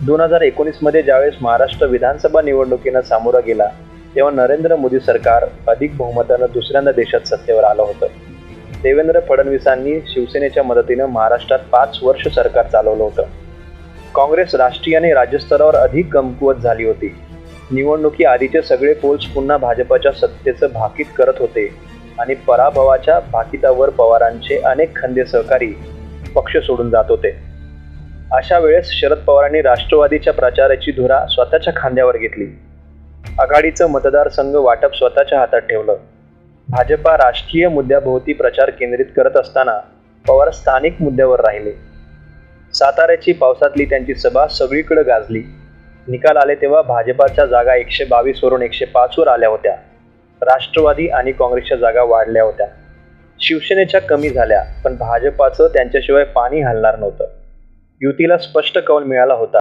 2019 मध्ये ज्यावेळेस महाराष्ट्र विधानसभा निवडणुकीनं सामोरा गेला तेव्हा नरेंद्र मोदी सरकार अधिक बहुमतानं दुसऱ्यांदा देशात सत्तेवर आलं होतं. देवेंद्र फडणवीसांनी शिवसेनेच्या मदतीनं महाराष्ट्रात 5 वर्ष सरकार चालवलं होतं. काँग्रेस राष्ट्रीय आणि राज्यस्तरावर अधिक कमकुवत झाली होती. निवडणुकी आधीचे सगळे पोल्स पुन्हा भाजपच्या सत्तेचं भाकीत करत होते आणि पराभवाच्या भाकितावर पवारांचे अनेक खंदे सहकारी पक्ष सोडून जात होते. अशा वेळेस शरद पवारांनी राष्ट्रवादीच्या प्रचाराची धुरा स्वतःच्या खांद्यावर घेतली. आघाडीचं मतदारसंघ वाटप स्वतःच्या हातात ठेवलं. भाजपा राष्ट्रीय मुद्द्याभोवती प्रचार केंद्रित करत असताना पवार स्थानिक मुद्द्यावर राहिले. साताऱ्याची पावसातली त्यांची सभा सगळीकडे गाजली. निकाल आले तेव्हा भाजपाच्या जागा 122 वरून 105 वर आल्या होत्या. राष्ट्रवादी आणि काँग्रेसच्या जागा वाढल्या होत्या. शिवसेनेच्या कमी झाल्या, पण भाजपाचं त्यांच्याशिवाय पाणी हलणार नव्हतं. युतीला स्पष्ट कौल मिळाला होता.